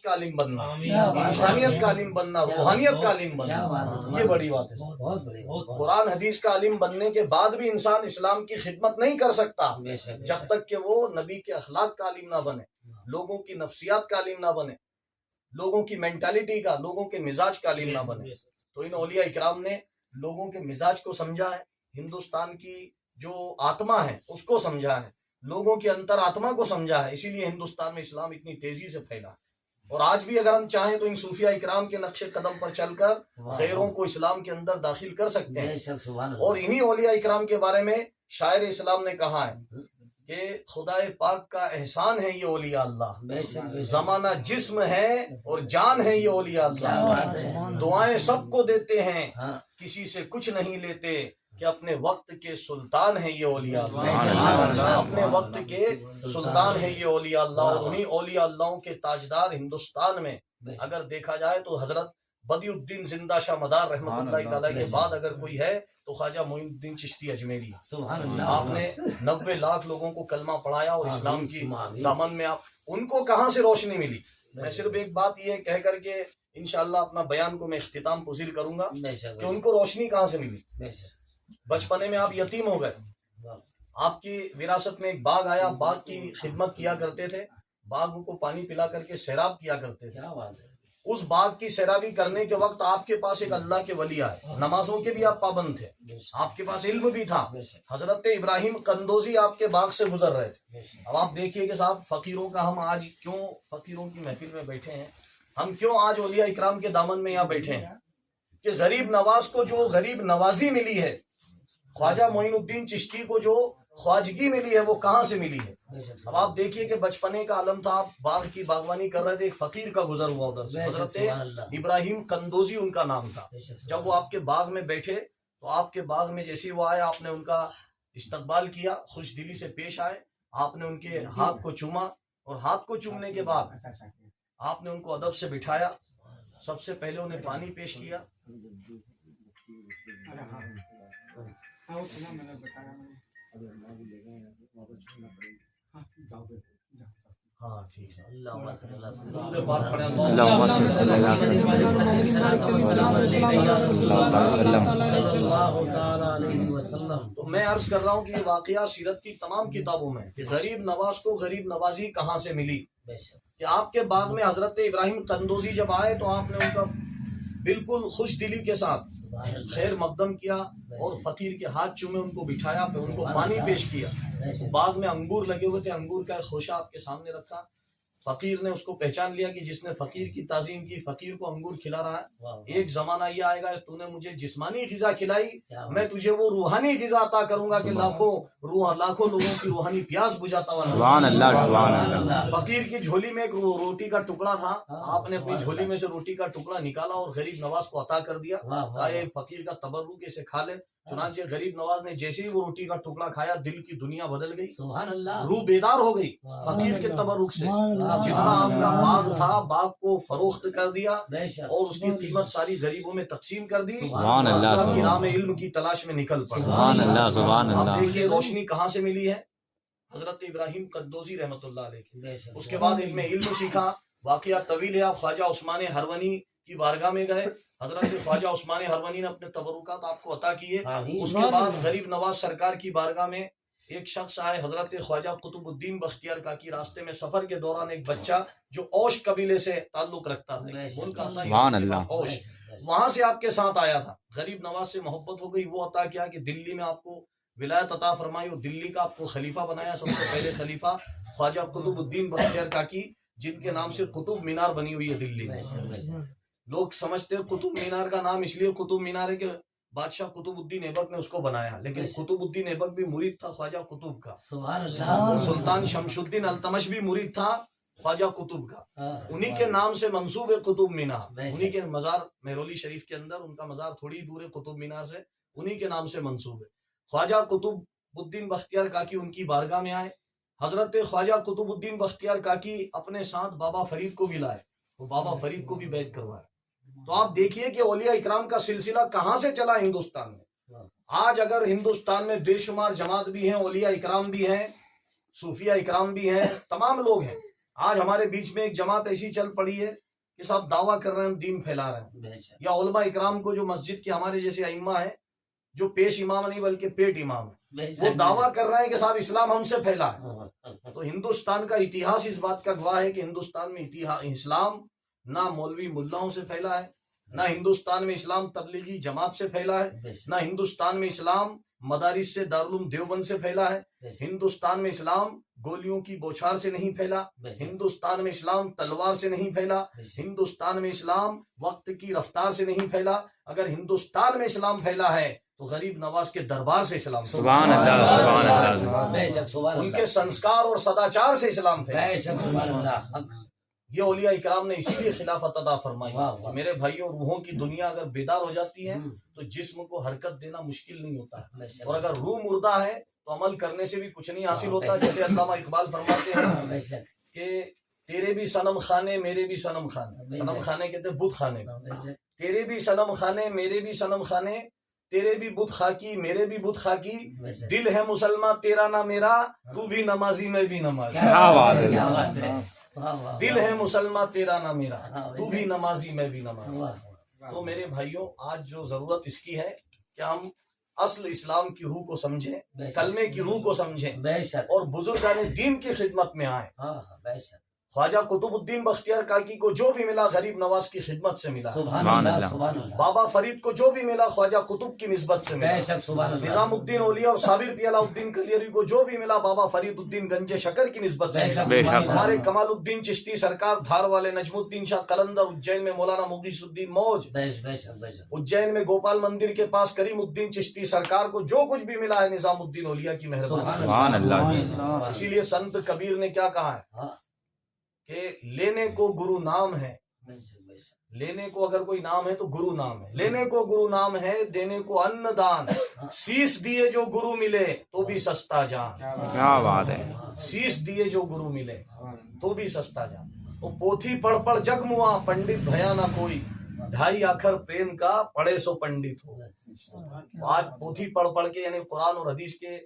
کا عالم بننا، انسانیت کا عالم بننا، روحانیت کا عالم بننا، یہ بڑی بات ہے۔ قرآن حدیث کا عالم بننے کے بعد بھی انسان اسلام کی خدمت نہیں کر سکتا جب تک کہ وہ نبی کے اخلاق کا عالم نہ بنے، لوگوں کی نفسیات کا عالم نہ بنے، لوگوں کی مینٹالٹی کا، لوگوں کے مزاج کا عالم نہ بنے۔ تو ان اولیاء اکرام نے لوگوں کے مزاج کو سمجھا ہے، ہندوستان کی جو آتما ہے اس کو سمجھا ہے، لوگوں کی انتر آتما کو سمجھا ہے، اسی لیے ہندوستان میں اسلام اتنی تیزی سے پھیلا ہے۔ اور آج بھی اگر ہم چاہیں تو ان صوفیہ اکرام کے نقش قدم پر چل کر غیروں کو اسلام کے اندر داخل کر سکتے ہیں۔ اور انہی اولیاء اکرام کے بارے میں شاعر اسلام نے کہا ہے کہ خدا پاک کا احسان ہے یہ اولیاء اللہ، زمانہ جسم ہے اور جان ہے یہ اولیاء اللہ، دعائیں سب کو دیتے ہیں کسی سے کچھ نہیں لیتے، کہ اپنے وقت کے سلطان ہیں یہ اولیاء اللہ، اپنے وقت کے سلطان ہیں یہ اولیاء اللہ۔ اور انہی اولیاء اللہ کے تاجدار ہندوستان میں اگر دیکھا جائے تو حضرت بدیع الدین زندہ شاہ مدار رحمۃ اللہ تعالیٰ کے بعد اگر کوئی ہے تو خواجہ معین الدین چشتی اجمیری۔ آپ نے 90 لاکھ لوگوں کو کلمہ پڑھایا اور اسلام کی دامن میں آپ ان کو کہاں سے روشنی ملی؟ میں صرف ایک بات یہ کہہ کر کے انشاءاللہ اپنا بیان کو میں اختتام پذیر کروں گا کہ ان کو روشنی کہاں سے ملی؟ بچپنے میں آپ یتیم ہو گئے، آپ کی وراثت میں ایک باغ آیا، باغ کی خدمت کیا کرتے تھے، باغ کو پانی پلا کر کے سیراب کیا کرتے تھے۔ اس باغ کی سیرابی کرنے کے وقت آپ کے پاس ایک اللہ کے ولی آئے، نمازوں کے بھی آپ پابند تھے، آپ کے پاس علم بھی تھا۔ حضرت ابراہیم قندوزی آپ کے باغ سے گزر رہے تھے۔ اب آپ دیکھیے کہ صاحب فقیروں کا ہم آج کیوں فقیروں کی محفل میں بیٹھے ہیں، ہم کیوں آج اولیاء اکرام کے دامن میں یہاں بیٹھے ہیں کہ غریب نواز کو جو غریب نوازی ملی ہے، خواجہ معین الدین چشتی کو جو خواجگی ملی ہے وہ کہاں سے ملی ہے؟ اب آپ دیکھیے کہ بچپنے کا عالم تھا، آپ باغ کی باغبانی کر رہے تھے، ایک فقیر کا گزر ہوا ادھر سے، حضرت ابراہیم قندوزی ان کا نام تھا۔ جب وہ آپ کے باغ میں بیٹھے تو آپ کے باغ میں جیسے وہ آئے آپ نے ان کا استقبال کیا، خوش دلی سے پیش آئے، آپ نے ان کے ہاتھ کو چوما، اور ہاتھ کو چومنے کے بعد آپ نے ان کو ادب سے بٹھایا، سب سے پہلے انہیں پانی پیش کیا۔ ہاں ٹھیک ہے، اللہم صلی اللہ علیہ وسلم۔ تو میں عرض کر رہا ہوں کہ یہ واقعہ سیرت کی تمام کتابوں میں کہ غریب نواز کو غریب نوازی کہاں سے ملی، کہ آپ کے باغ میں حضرت ابراہیم قندوزی جب آئے تو آپ نے ان کا بالکل خوش دلی کے ساتھ خیر مقدم کیا اور فقیر کے ہاتھ چومے، ان کو بٹھایا، پھر ان کو پانی پیش کیا۔ باغ میں انگور لگے ہوئے تھے، انگور کا ایک خوشہ آپ کے سامنے رکھا، فقیر نے اس کو پہچان لیا کہ جس نے فقیر کی تعظیم کی، فقیر کو انگور کھلا رہا ہے، ایک زمانہ یہ آئے گا تو نے مجھے جسمانی غذا کھلائی، میں تجھے وہ روحانی غذا عطا کروں گا کہ لاکھوں لوگوں کی روحانی پیاس بجھاتا ہوا۔ سبحان اللہ، سبحان اللہ۔ فقیر کی جھولی میں ایک روٹی کا ٹکڑا تھا، آپ نے اپنی جھولی میں سے روٹی کا ٹکڑا نکالا اور غریب نواز کو عطا کر دیا، اے فقیر کا تبرک اسے کھا لے۔ چنانچہ غریب نواز نے جیسے ہی وہ روٹی کا ٹکڑا کھایا دل کی دنیا بدل گئی، سبحان اللہ، روح بیدار ہو گئی فقیر کے تبرک سے۔ جتنا آپ کا باغ تھا باغ کو فروخت کر دیا اور اس کی قیمت ساری غریبوں میں تقسیم کر دی، سبحان اللہ، اللہ کی راہ میں علم کی تلاش میں نکل پڑا۔ سبحان اللہ، سبحان آپ اللہ۔ دیکھیے روشنی کہاں سے ملی ہے، حضرت ابراہیم قندوزی رحمۃ اللہ علیہ۔ اس کے بعد علم سیکھا، واقعہ طویل ہے، آپ خواجہ عثمان ہرونی کی بارگاہ میں گئے، حضرت خواجہ عثمان ہرونی نے اپنے تبرکات آپ کو عطا کیے۔ اس کے بعد غریب نواز سرکار کی بارگاہ میں ایک شخص آئے، حضرت خواجہ قطب الدین بختیار کاکی، راستے میں سفر کے دوران ایک بچہ جو اوش قبیلے سے تعلق رکھتا تھا، سبحان اللہ، اوش، وہاں سے آپ کے ساتھ آیا تھا، غریب نواز سے محبت ہو گئی، وہ عطا کیا کہ دلی میں آپ کو ولایت عطا فرمائی اور دلی کا آپ کو خلیفہ بنایا۔ سب سے پہلے خلیفہ خواجہ قطب الدین بختیار کاکی، جن کے نام سے قطب مینار بنی ہوئی ہے دلی میں۔ لوگ سمجھتے ہیں قطب مینار کا نام اس لیے قطب مینار ہے کہ بادشاہ قطب الدین ایبک نے اس کو بنایا، لیکن قطب الدین ایبک بھی مرید تھا خواجہ قطب کا، سبحان اللہ، سلطان شمس الدین التمش بھی مرید تھا خواجہ قطب کا، انہی کے نام سے منسوب ہے قطب مینار، انہی کے مزار مہرولی شریف کے اندر ان کا مزار تھوڑی دور ہے قطب مینار سے، انہی کے نام سے منسوب ہے۔ خواجہ قطب الدین بختیار کاکی ان کی بارگاہ میں آئے، حضرت خواجہ قطب الدین بختیار کاکی اپنے ساتھ بابا فرید کو بھی لائے، وہ بابا فرید کو بھی بیعت کروایا۔ تو آپ دیکھیے کہ اولیاء اکرام کا سلسلہ کہاں سے چلا ہندوستان میں۔ آج اگر ہندوستان میں بے شمار جماعت بھی ہیں، اولیاء اکرام بھی ہیں، صوفیہ اکرام بھی ہیں، تمام لوگ ہیں، آج ہمارے بیچ میں ایک جماعت ایسی چل پڑی ہے کہ صاحب دعویٰ کر رہے ہیں ہم دین پھیلا رہے ہیں، بے شک یا علماء اکرام کو جو مسجد کے ہمارے جیسے ائمہ ہیں جو پیش امام نہیں بلکہ پیٹ امام ہے، بے وہ شک دعویٰ کر رہے ہیں کہ صاحب اسلام ہم سے پھیلا ہے۔ تو ہندوستان کا اتہاس اس بات کا گواہ ہے کہ ہندوستان میں اسلام نہ مولوی ملاؤں سے پھیلا ہے، نہ ہندوستان میں اسلام تبلیغی جماعت سے پھیلا ہے، بے شک نہ ہندوستان میں اسلام مدارس سے دارالعلوم دیوبند سے پھیلا ہے، بے شک ہندوستان میں اسلام گولیوں کی بوچھار سے نہیں پھیلا، بے شک ہندوستان میں اسلام تلوار سے نہیں پھیلا، بے شک ہندوستان میں اسلام وقت کی رفتار سے نہیں پھیلا۔ اگر ہندوستان میں اسلام پھیلا ہے تو غریب نواز کے دربار سے اسلام پھیلا، سبحان اللہ سبحان اللہ بے شک سبحان ان اللہ کے سنسکار اور صداچار سے اسلام پھیلا۔ بے شک سبحان اللہ حق یہ اولیاء اکرام نے اسی لیے خلافت عطا فرمائی۔ واہ واہ۔ میرے بھائیوں، روحوں کی دنیا اگر بیدار ہو جاتی ہے تو جسم کو حرکت دینا مشکل نہیں ہوتا ہے، بے شک اور اگر روح مردہ ہے تو عمل کرنے سے بھی کچھ نہیں حاصل ہوتا۔ جیسے علامہ اقبال فرماتے ہیں بے شک کہ تیرے بھی صنم خانے میرے بھی صنم خانے، صنم خانے کہتے ہیں بت خانے، بے شک تیرے بھی صنم خانے میرے بھی صنم خانے، تیرے بھی بت خاکی میرے بھی بت خاکی، بے شک دل ہے مسلمان تیرا نہ میرا، تو بھی نمازی میں بھی نمازی، کیا بات ہے، کیا بات ہے، واہ واہ دل ہے مسلمان تیرا نہ میرا، تو بھی نمازی میں بھی نمازی۔ واہ تو میرے بھائیوں، آج جو ضرورت اس کی ہے کہ ہم اصل اسلام کی روح کو سمجھیں، کلمے کی روح کو سمجھیں، بے شک اور بزرگان دین کی خدمت میں آئیں۔ ہاں ہاں بے شک خواجہ قطب الدین بختیار کاکی کو جو بھی ملا غریب نواز کی خدمت سے ملا، سبحان سبحان اللہ اللہ۔ سبحان اللہ بابا فرید کو جو بھی ملا خواجہ قطب کی نسبت سے بے ملا، شک سبحان اللہ نظام الدین اولیاء اور صابر پی علاء الدین کلیری کو جو بھی ملا بابا فرید الدین گنج شکر کی نسبت سے بے ملا۔ شک بے سبحان شک۔ اللہ ہمارے کمال الدین چشتی سرکار دھار والے، نجم الدین شاہ قلندر اجین میں مولانا مغیث الدین موج، بے شک بے شک اجین میں گوپال مندر کے پاس کریم الدین چشتی سرکار کو جو کچھ بھی ملا ہے نظام الدین اولیاء کی مہربانی سے۔ سبحان اللہ۔ اسی لیے سنت کبیر نے کیا کہا ہے ہاں کہ لینے کو گرو نام ہے، بے شک بے شک لینے کو اگر کوئی نام ہے تو گرو نام ہے، لینے کو گرو نام ہے، دینے کو ان دان، سیس دیے جو گرو ملے تو بھی سستا جان، کیا بات ہے، سیس دیے جو گرو ملے تو بھی سستا جان۔ وہ پوتھی پڑھ پڑھ جگ موا، پنڈت بھیا نہ کوئی، ڈھائی آخر پریم کا پڑھے سو پنڈت ہو۔ آج پوتھی پڑھ پڑھ کے یعنی قرآن اور حدیث کے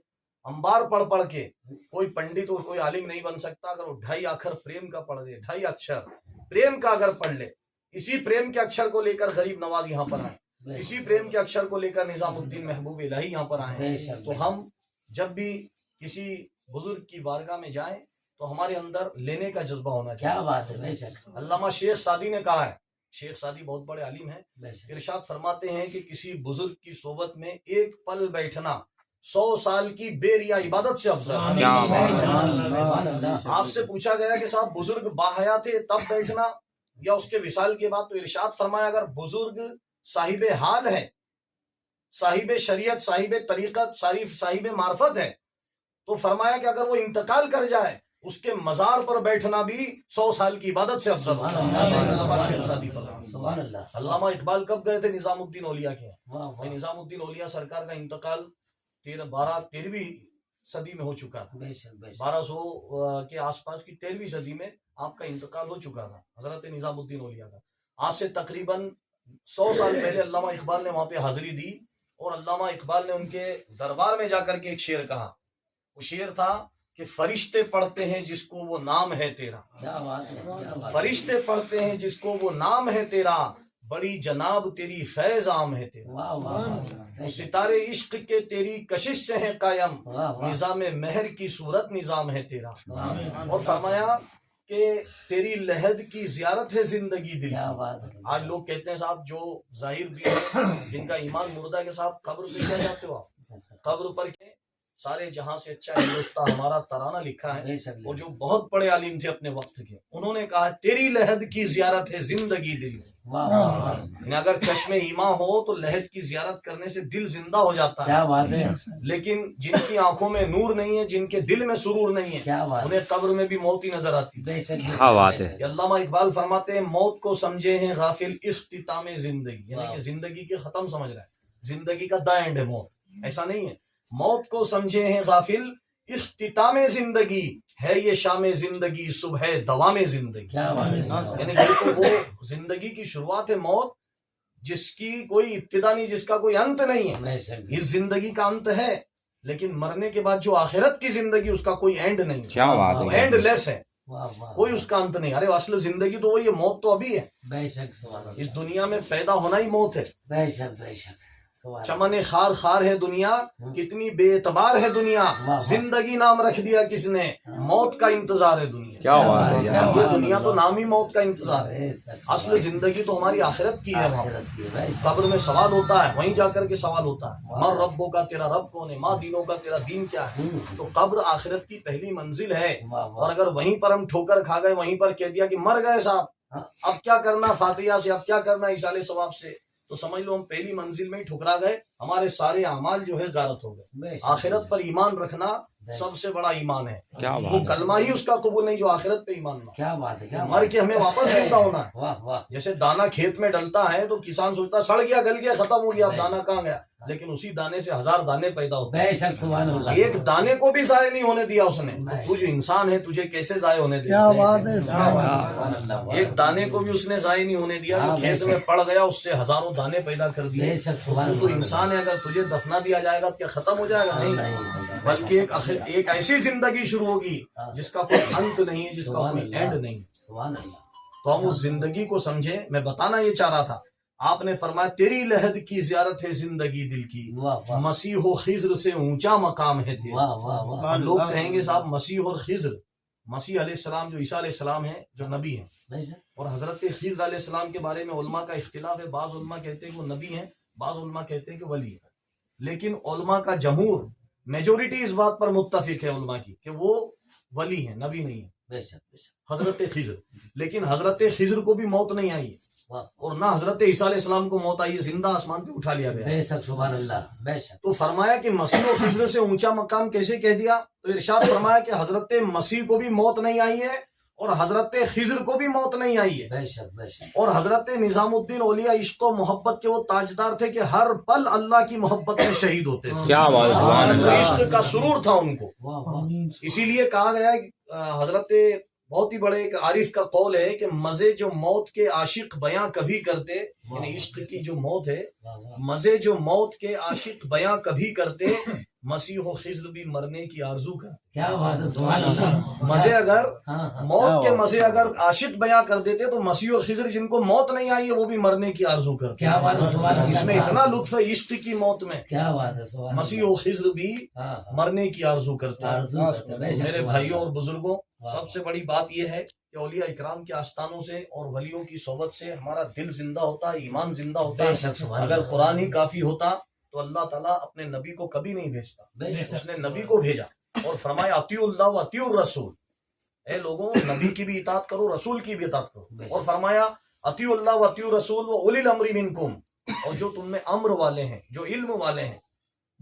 انبار پڑھ پڑھ کے کوئی پنڈت اور کوئی عالم نہیں بن سکتا اگر وہ ڈھائی اکھر پریم کا پڑھ دے، ڈھائی اکشر پریم کا اگر پڑھ لے۔ اسی پریم کے اکشر کو لے کر غریب نواز یہاں پر آئے، اسی پریم کے اکشر کو لے کر نظام الدین محبوب الہی یہاں پر آئے ہیں۔ تو ہم جب بھی کسی بزرگ کی بارگاہ میں جائیں تو ہمارے اندر لینے کا جذبہ ہونا کیا چاہیے۔ بات ہے بے شک علامہ شیخ سعدی نے کہا ہے، شیخ سعدی بہت بڑے عالم ہیں، بے شک ارشاد فرماتے ہیں کہ کسی بزرگ کی صحبت میں ایک پل بیٹھنا 100 سال کی بے ریا عبادت سے افضل ہے۔ کیا بات ہے۔ سبحان اللہ آپ سے پوچھا گیا کہ صاحب بزرگ باحیا تھے تب بیٹھنا یا اس کے وصال کے بعد، تو ارشاد فرمایا اگر بزرگ صاحب حال ہے، صاحب شریعت، صاحب طریقت، صاحب معرفت ہے، تو فرمایا کہ اگر وہ انتقال کر جائے اس کے مزار پر بیٹھنا بھی 100 سال کی عبادت سے افضل ہوتا ہے۔ علامہ شیخ سعدی فرماتے ہیں۔ سبحان اللہ علامہ اقبال کب گئے تھے نظام الدین اولیاء کے؟ واہ واہ نظام الدین اولیاء سرکار کا انتقال 13ویں صدی میں ہو چکا تھا، بے شک بے شک 1200 کے آس پاس کی 13ویں صدی میں آپ کا انتقال ہو چکا تھا حضرت نظام الدین اولیاء کا۔ آج سے تقریباً 100 سال پہلے علامہ اقبال نے وہاں پہ حاضری دی، اور علامہ اقبال نے ان کے دربار میں جا کر کے ایک شعر کہا۔ وہ شعر تھا کہ فرشتے پڑھتے ہیں جس کو وہ نام ہے تیرا، کیا بات ہے کیا بات ہے فرشتے پڑھتے ہیں جس کو وہ نام ہے تیرا، بڑی جناب تیری فیض عام ہے تیرا، واہ واہ وہ ستارے عشق کے تیری کشش سے ہیں قائم، واہ واہ نظام مہر کی صورت نظام ہے تیرا۔ واہ اور فرمایا کہ تیری لحد کی زیارت ہے زندگی دل کیا کی۔ بات ہے آج لوگ کہتے ہیں صاحب جو ظاہر بھی ہے جن کا ایمان مردہ ہے کہ صاحب قبر پہ کیا جاتے ہو آپ؟ قبر پر کے سارے جہاں سے اچھا ہندوستان ہمارا ترانہ لکھا ہے، بے شک وہ جو بہت بڑے عالم تھے اپنے وقت کے، انہوں نے کہا تیری لحد کی زیارت ہے زندگی دل کی۔ واہ واہ واہ یعنی اگر چشم ایمان ہو تو لحد کی زیارت کرنے سے دل زندہ ہو جاتا ہے، کیا بات ہے لیکن جن کی آنکھوں میں نور نہیں ہے، جن کے دل میں سرور نہیں ہے، کیا بات ہے انہیں قبر میں بھی موت ہی نظر آتی ہے۔ بے شک کیا بات ہے۔ کہ علامہ اقبال فرماتے ہیں موت کو سمجھے ہیں غافل اختتام زندگی، یعنی کہ زندگی کے ختم سمجھ رہا ہے، زندگی کا دا اینڈ ہے موت، ایسا نہیں ہے۔ موت کو سمجھے ہیں غافل اختتام زندگی، ہے یہ شام زندگی صبح دوام زندگی۔ کیا بات ہے یعنی یہ تو وہ زندگی کی شروعات ہے موت، جس کی کوئی ابتدا نہیں، جس کا کوئی انت نہیں ہے۔ بے شک اس زندگی کا انت ہے، لیکن مرنے کے بعد جو آخرت کی زندگی اس کا کوئی اینڈ نہیں ہے، کیا بات وہ ہے۔ اینڈ لیس ہے۔ کوئی اس کا انت نہیں. ارے اصل زندگی تو وہی ہے, موت تو ابھی ہے. بے شک سبحان اللہ. اس دنیا میں پیدا ہونا ہی موت ہے. بے شک بے شک سبحان چمن خار خار ہے دنیا, کتنی بے اعتبار ہے دنیا, زندگی نام رکھ دیا کس نے, موت کا انتظار ہے دنیا. کیا بات ہے. یہ دنیا تو نام ہی موت کا انتظار ہے. بے شک. اصل زندگی تو ہماری آخرت کی ہے. وہاں آخرت کی بے شک. قبر میں سوال ہوتا ہے, وہیں جا کر کے سوال ہوتا ہے, ماں ربوں کا تیرا رب کون ہے, ماں دینوں کا تیرا دین کیا ہے. تو قبر آخرت کی پہلی منزل ہے, اور اگر وہیں پر ہم ٹھوکر کھا گئے, وہیں پر کہہ دیا کہ مر گئے صاحب, اب کیا کرنا فاتحہ سے, اب کیا کرنا ایصال ثواب سے, تو سمجھ لو ہم پہلی منزل میں ہی ٹھکرا گئے, ہمارے سارے اعمال جو ہے غارت ہو گئے. بے شک. آخرت پر ایمان رکھنا سب سے بڑا ایمان ہے. کیا وہ بات ہے. کلمہ ہی اس کا قبول نہیں جو آخرت پہ ایمان نہ. کیا بات ہے. کیا مر کے ہمیں واپس زندہ ہونا ہے. واہ واہ. جیسے دانا کھیت میں ڈلتا ہے تو کسان سوچتا ہے سڑ گیا, گل گیا, ختم ہو گیا, اب دانا کہاں گیا, لیکن اسی دانے سے 1000 دانے پیدا ہوتے ہیں. بے شک سبحان اللہ. ایک دانے کو بھی ضائع نہیں ہونے دیا اس نے. تو جو انسان ہے تجھے کیسے ضائع ہونے دیا. کیا بات ہے. سبحان اللہ. ایک دانے کو بھی اس نے ضائع نہیں ہونے دیا, جو کھیت میں پڑ گیا اس سے ہزاروں دانے پیدا کر دیے. بے شک سبحان تو اللہ. انسان ہے, اگر تجھے دفنا دیا جائے گا تو کیا ختم ہو جائے گا؟ نہیں, بلکہ ایک ایسی زندگی شروع ہوگی جس کا کوئی انت نہیں ہے, جس کا کوئی اینڈ نہیں. سبحان اللہ. تو ہم اس زندگی کو سمجھیں. میں بتانا یہ چاہ رہا تھا, آپ نے فرمایا تیری لحد کی زیارت ہے زندگی دل کی, واہ واہ. مسیح و خضر سے اونچا مقام ہے تیرا. واہ واہ واہ. لوگ کہیں گے صاحب مسیح اور خضر, مسیح علیہ السلام جو عیسیٰ علیہ السلام ہیں جو نبی ہیں, بے شک. اور حضرت خضر علیہ السلام کے بارے میں علماء کا اختلاف ہے. بعض علماء کہتے ہیں کہ وہ نبی ہیں, بعض علماء کہتے ہیں کہ ولی ہیں. لیکن علماء کا جمہور میجورٹی اس بات پر متفق ہے علماء کی کہ وہ ولی ہیں, نبی نہیں ہیں, بے شک بے شک. حضرت خضر. لیکن حضرت خضر کو بھی موت نہیں آئی, واہ. اور نہ حضرت عیسیٰ علیہ السلام کو موت آئی, زندہ آسمان پہ اٹھا لیا گیا. بے شک سبحان اللہ. بے شک. تو فرمایا کہ مسیح و خضر سے اونچا مقام کیسے کہہ دیا, تو ارشاد فرمایا کہ حضرت مسیح کو بھی موت نہیں آئی ہے, اور حضرت خضر کو بھی موت نہیں آئی ہے. بے شک بے شک. اور حضرت نظام الدین اولیاء عشق و محبت کے وہ تاجدار تھے کہ ہر پل اللہ کی محبت میں شہید ہوتے تھے. کیا بات ہے. سبحان اللہ. عشق کا سرور تھا ان کو. واہ واہ. اسی لیے کہا گیا ہے حضرت بہت ہی بڑے ایک عارف کا قول ہے کہ مزے جو موت کے عاشق بیاں کبھی کرتے, یعنی عشق کی جو موت ہے, واہ واہ. مزے جو موت کے عاشق بیاں کبھی کرتے, مسیح و خضر بھی مرنے کی آرزو کرتے. کیا بات ہے. سبحان اللہ. مزے اگر ہاں ہاں. موت کے مزے اگر عاشق بیاں کر دیتے تو مسیح اور خضر جن کو موت نہیں آئی ہے وہ بھی مرنے کی آرزو کرتے. کیا بات ہے. سبحان اللہ. اس میں اتنا لطف ہے عشق کی موت میں. کیا بات ہے. سبحان اللہ. مسیح و خضر بھی ہاں ہاں. مرنے کی آرزو کرتے ہیں. آرزو کرتے ہیں. بے شک میرے سبحان بھائیوں اور اللہ. بزرگوں, سب سے بڑی بات یہ ہے کہ اولیاء اکرام کے آستانوں سے اور ولیوں کی صحبت سے ہمارا دل زندہ ہوتا ہے, ایمان زندہ ہوتا بے شک ہے. سبحان اگر اللہ. قرآن ہی کافی ہوتا تو اللہ تعالیٰ اپنے نبی کو کبھی نہیں بھیجتا. بے شک. اس نے نبی کو بھیجا اور فرمایا اطیعوا اللہ و اطیعوا الرسول, اے لوگوں نبی کی بھی اطاعت کرو, رسول کی بھی اطاعت کرو. اور فرمایا اطیعوا اللہ و اطیعوا الرسول و اولی الامر منکم, اور جو تم میں امر والے ہیں, جو علم والے ہیں,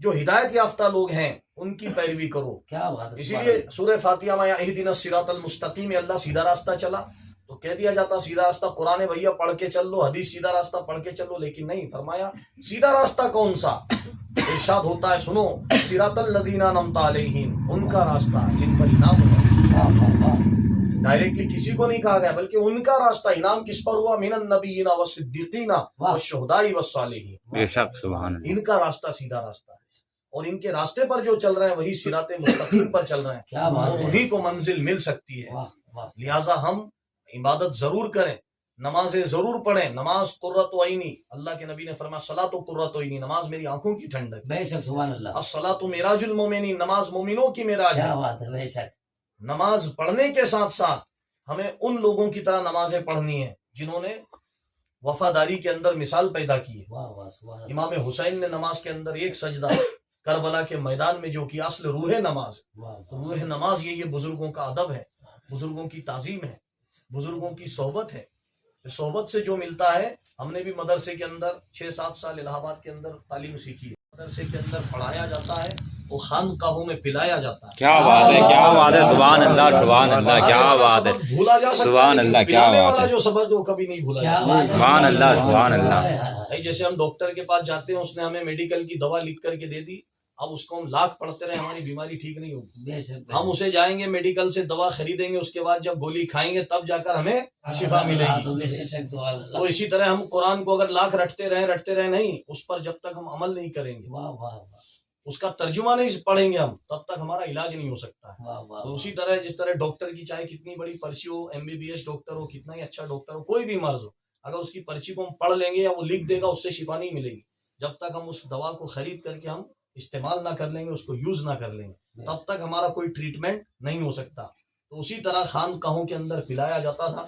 جو ہدایت یافتہ لوگ ہیں, ان کی پیروی کرو. کیا بات ہے. اسی لیے سورہ فاتحہ میں اہدنا الصراط المستقیم, اللہ سیدھا راستہ چلا تو کہہ دیا جاتا سیدھا راستہ قرآن بھیا پڑھ کے چل لو, حدیث سیدھا راستہ پڑھ کے چلو, لیکن نہیں, فرمایا سیدھا راستہ کون سا. ارشاد ہوتا ہے سنو, صراط الذین انعمت علیہم, ان کا راستہ جن پر انعام ہوا. ڈائریکٹلی کسی کو نہیں کہا گیا بلکہ ان کا راستہ. انعام کس پر ہوا؟ من النبیین والصدیقین والشہداء والصالحین. بے شک. سبحان اللہ. ان کا راستہ سیدھا راستہ ہے, اور ان کے راستے پر جو چل رہے ہیں وہی صراط مستقیم پر چل رہے ہیں. کیا بات ہے. انہی کو منزل مل سکتی ہے. واہ واہ. لہٰذا ہم عبادت ضرور کریں, نمازیں ضرور پڑھیں. نماز قرۃ عینی, اللہ کے نبی نے فرمایا صلاۃ قرۃ عینی, نماز میری آنکھوں کی ٹھنڈک. بے شک. سبحان اللہ. الصلاۃ معراج المومنین, نماز مومنوں کی معراج ہے. کیا بات ہے. بے شک. نماز پڑھنے کے ساتھ ساتھ ہمیں ان لوگوں کی طرح نمازیں پڑھنی ہیں جنہوں نے وفاداری کے اندر مثال پیدا کی ہے. واہ واہ. سبحان اللہ. امام حسین نے نماز کے اندر ایک سجدہ کربلا کے میدان میں جو کیا, اصل روح نماز. واہ واہ. تو روح نماز یہ بزرگوں کا ادب ہے, بزرگوں کی تعظیم ہے, بزرگوں کی صحبت ہے. صحبت سے جو ملتا ہے, ہم نے بھی مدرسے کے اندر 6-7 سال الہ آباد کے اندر تعلیم سیکھی ہے. مدرسے کے اندر پڑھایا جاتا ہے, وہ خانقاہوں میں پلایا جاتا ہے. کیا بات ہے. کیا بات ہے. سبحان اللہ. سبحان اللہ. کیا بات ہے. سبق بھولا جا سکتا ہے, سبحان اللہ. لیکن کیا پلانے بات والا ہے. جو سبق وہ کبھی نہیں بھولا کیا جا بات ہے. سبحان اللہ. سبحان اللہ. سکتا. جیسے ہم ڈاکٹر کے پاس جاتے ہیں, اس نے ہمیں میڈیکل کی دوا لکھ کر کے دے دی, اب اس کو ہم لاکھ پڑھتے رہے, ہماری بیماری ٹھیک نہیں ہوگی. بے شک. ہم اسے جائیں گے میڈیکل سے دوا خریدیں گے, اس کے بعد جب گولی کھائیں گے تب جا کر ہمیں شفا ملے گی. بے شک. سبحان اللہ. تو اسی طرح ہم قرآن کو اگر لاکھ رٹتے رہے نہیں, اس پر جب تک ہم عمل نہیں کریں گے, واہ واہ واہ. اس کا ترجمہ نہیں پڑھیں گے ہم تب تک ہمارا علاج نہیں ہو سکتا ہے. واہ واہ تو اسی طرح جس طرح ڈاکٹر کی چاہے کتنی بڑی پرچی ہو، MBBS ڈاکٹر ہو، کتنا ہی اچھا ڈاکٹر ہو، کوئی بھی مرض ہو، اگر اس کی پرچی کو ہم پڑھ لیں گے یا وہ لکھ دے گا اس سے شفا نہیں ملے گی. جب تک ہم اس دوا کو خرید کر کے ہم استعمال نہ کر لیں گے، اس کو یوز نہ کر لیں گے، تب تک ہمارا کوئی ٹریٹمنٹ نہیں ہو سکتا. تو اسی طرح خانقاہوں کے اندر پلایا جاتا تھا.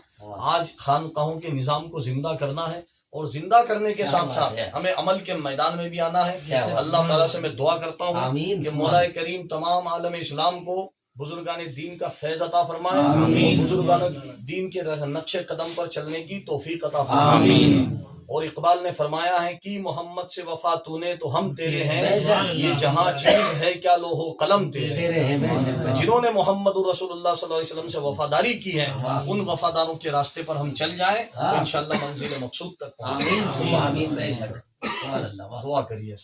آج خانقاہوں کے نظام کو زندہ کرنا ہے، اور زندہ کرنے کے ساتھ ساتھ ہمیں عمل کے میدان میں بھی آنا ہے. اللہ تعالیٰ سے میں دعا کرتا ہوں آمین. کہ مولا کریم تمام عالم اسلام کو بزرگان دین کا فیض عطا فرمائے، بزرگان دین کے نقش قدم پر چلنے کی توفیق عطا فرمائے. اور اقبال نے فرمایا ہے کہ محمد سے وفا تو نے تو ہم تیرے ہیں، یہ جہاں چیز ہے کیا لوح و قلم تیرے ہیں. جنہوں نے محمد رسول اللہ صلی اللہ علیہ وسلم سے وفاداری کی ہے، ان وفاداروں کے راستے پر ہم چل جائیں تو انشاءاللہ منزل مقصود تک پہنچیں. آمین آمین بے شک. سبحان اللہ. دعا کریے.